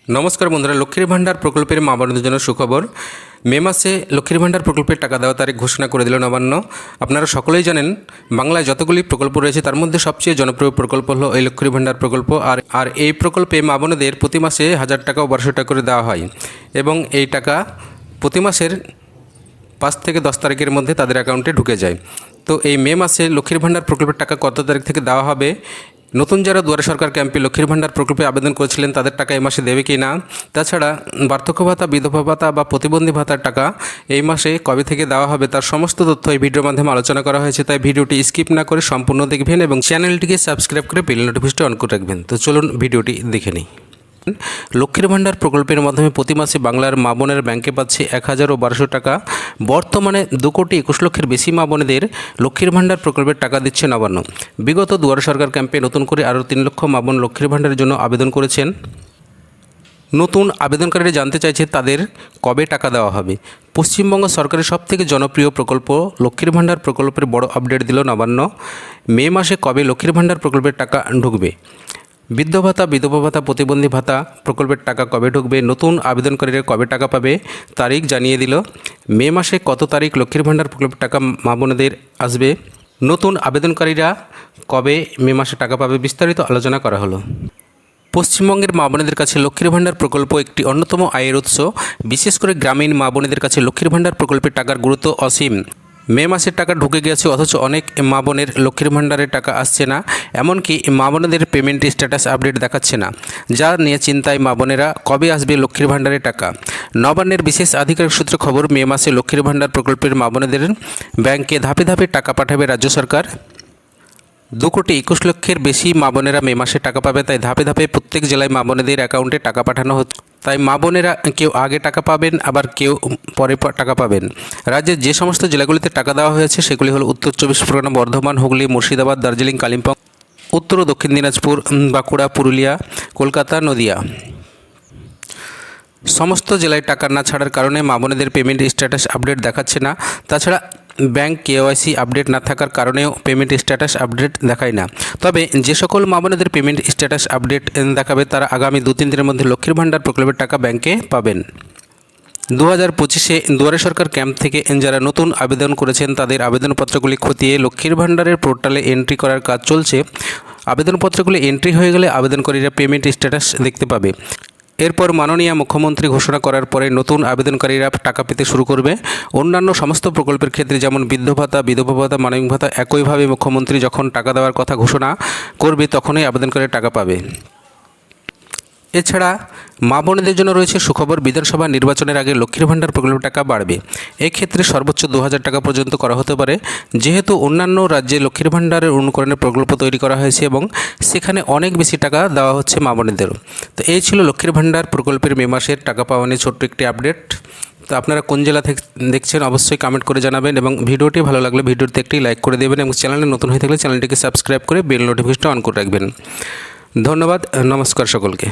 নমস্কার বন্ধুরা, লক্ষ্মীর ভাণ্ডার প্রকল্পের মা বোনদের জন্য সুখবর। মে মাসে লক্ষ্মীর ভাণ্ডার প্রকল্পের টাকা দেওয়া তারিখ ঘোষণা করে দিল নবান্ন। আপনারা সকলেই জানেন, বাংলায় যতগুলি প্রকল্প রয়েছে তার মধ্যে সবচেয়ে জনপ্রিয় প্রকল্প হলো এই লক্ষ্মীর ভাণ্ডার প্রকল্প। আর এই প্রকল্পে মা বোনদের প্রতি মাসে 1000 টাকা ও 1200 টাকা করে দেওয়া হয় এবং এই টাকা প্রতি মাসের 5 থেকে 10 তারিখের মধ্যে তাদের অ্যাকাউন্টে ঢুকে যায়। তো এই মে মাসে লক্ষ্মীর ভাণ্ডার প্রকল্পের টাকা কত তারিখ থেকে দেওয়া হবে, নতুন যারা দুয়ারে সরকার ক্যাম্পে লক্ষ্মীর ভাণ্ডার প্রকল্পে আবেদন করেছিলেন তাদের টাকা এই মাসে দেবে কি না, তাছাড়া বার্ধক্য ভাতা, বিধবা ভাতা বা প্রতিবন্ধী ভাতার টাকা এই মাসে কবে থেকে দেওয়া হবে তার সমস্ত তথ্য এই ভিডিওর মাধ্যমে আলোচনা করা হয়েছে। তাই ভিডিওটি স্কিপ না করে সম্পূর্ণ দেখবেন এবং চ্যানেলটিকে সাবস্ক্রাইব করে বেল নোটিফিকেশনটি অন করে রাখবেন। তো চলুন ভিডিওটি দেখে নিই। লক্ষ্মীর ভাণ্ডার প্রকল্পের মাধ্যমে প্রতি মাসে বাংলার মা বোনের ব্যাংকে পাচ্ছে 1000 ও 1200 টাকা। বর্তমানে 2,21,00,000 বেশি মা বোনেদের লক্ষ্মীর ভাণ্ডার প্রকল্পের টাকা দিচ্ছে নবান্ন। বিগত দুয়ারে সরকার ক্যাম্পে নতুন করে আরও 3 লক্ষ মা বোন লক্ষ্মীর ভাণ্ডারের জন্য আবেদন করেছেন। নতুন আবেদনকারীরা জানতে চাইছে তাদের কবে টাকা দেওয়া হবে। পশ্চিমবঙ্গ সরকারের সবথেকে জনপ্রিয় প্রকল্প লক্ষ্মীর ভাণ্ডার প্রকল্পের বড় আপডেট দিল নবান্ন। মে মাসে কবে লক্ষ্মীর ভাণ্ডার প্রকল্পের টাকা ঢুকবে, বৃদ্ধ ভাতা, বিধবা ভাতা, প্রতিবন্ধী ভাতা প্রকল্পের টাকা কবে ঢুকবে, নতুন আবেদনকারীরা কবে টাকা পাবে তারিখ জানিয়ে দিল। মে মাসে কত তারিখ লক্ষ্মীর ভাণ্ডার প্রকল্পের টাকা মা বোনেদের আসবে, নতুন আবেদনকারীরা কবে মে মাসে টাকা পাবে বিস্তারিত আলোচনা করা হলো। পশ্চিমবঙ্গের মা বোনেদের কাছে লক্ষ্মীর ভাণ্ডার প্রকল্প একটি অন্যতম আয়ের উৎস। বিশেষ করে গ্রামীণ মা বোনেদের কাছে লক্ষ্মীর ভাণ্ডার প্রকল্পের টাকার গুরুত্ব অসীম। মে মাসের টাকা ঢুকে গেছে অথচ অনেক মা বোনের লক্ষ্মীর ভাণ্ডারের টাকা আসছে না, এমনকি মা বোনেদের পেমেন্ট স্ট্যাটাস আপডেট দেখাচ্ছে না, যা নিয়ে চিন্তায় মা বোনেরা। কবে আসবে লক্ষ্মীর ভাণ্ডারের টাকা? নবান্নের বিশেষ আধিকারিক সূত্রে খবর, মে মাসে লক্ষ্মীর ভাণ্ডার প্রকল্পের মা বোনেদের ব্যাংকে ধাপে ধাপে টাকা পাঠাবে রাজ্য সরকার। 2,21,00,000 বেশি মা বোনেরা মে মাসে টাকা পাবে, তাই ধাপে ধাপে প্রত্যেক জেলায় মা বোনেদের অ্যাকাউন্টে টাকা পাঠানো হচ্ছে। তাই মা বোনেরা কেউ আগে টাকা পাবেন, আবার কেউ পরে টাকা পাবেন। রাজ্যের যে সমস্ত জেলাগুলিতে টাকা দেওয়া হয়েছে সেগুলি হলো উত্তর 24 পরগনা, বর্ধমান, হুগলি, মুর্শিদাবাদ, দার্জিলিং, কালিম্পং, উত্তর ও দক্ষিণ দিনাজপুর, বাঁকুড়া, পুরুলিয়া, কলকাতা, নদিয়া। সমস্ত জেলায় টাকা না ছাড়ার কারণে মা বোনেদের পেমেন্ট স্ট্যাটাস আপডেট দেখাচ্ছে না। তাছাড়া ব্যাংক কেওয়াইসি আপডেট না থাকার কারণেও পেমেন্ট স্ট্যাটাস আপডেট দেখায় না। তবে যে সকল মা বোনেদের পেমেন্ট স্ট্যাটাস আপডেট দেখাবে তারা আগামী 2-3 দিনের মধ্যে লক্ষ্মীর ভাণ্ডার প্রকল্পের টাকা ব্যাংকে পাবেন। 2025-এ দুয়ারে সরকার ক্যাম্প থেকে যারা নতুন আবেদন করেছেন তাদের আবেদনপত্রগুলি খতিয়ে লক্ষ্মীর ভাণ্ডারের পোর্টালে এন্ট্রি করার কাজ চলছে। আবেদনপত্রগুলি এন্ট্রি হয়ে গেলে আবেদনকারীরা পেমেন্ট স্ট্যাটাস দেখতে পাবে। এরপর মাননীয় মুখ্যমন্ত্রী ঘোষণা করার পরে নতুন আবেদনকারীরা টাকা পেতে শুরু করবে। অন্যান্য সমস্ত প্রকল্পের ক্ষেত্রে যেমন বৃদ্ধ ভাতা, বিধবা ভাতা, মানবিক ভাতা একইভাবে মুখ্যমন্ত্রী যখন টাকা দেওয়ার কথা ঘোষণা করবে তখনই আবেদনকারী টাকা পাবে। এছাড়া মা বোনেদের জন্য রয়েছে সুখবর, বিধানসভা নির্বাচনের আগে লক্ষ্মীর ভাণ্ডার প্রকল্পের টাকা বাড়বে। এক্ষেত্রে সর্বোচ্চ 2000 টাকা পর্যন্ত করা হতে পারে, যেহেতু অন্যান্য রাজ্যে লক্ষ্মীর ভাণ্ডারের অনুকরণের প্রকল্প তৈরি করা হয়েছে এবং সেখানে অনেক বেশি টাকা দেওয়া হচ্ছে মা বোনেদেরও। তো এই ছিল লক্ষ্মীর ভাণ্ডার প্রকল্পের মে মাসের টাকা পাওয়া নিয়ে ছোট্ট একটি আপডেট। তো আপনারা কোন জেলা থেকে দেখছেন অবশ্যই কমেন্ট করে জানাবেন এবং ভিডিওটি ভালো লাগলে ভিডিওতে একটি লাইক করে দেবেন এবং চ্যানেলে নতুন হয়ে থাকলে চ্যানেলটিকে সাবস্ক্রাইব করে বেল নোটিফিকেশনটা অন করে রাখবেন। ধন্যবাদ, নমস্কার সকলকে।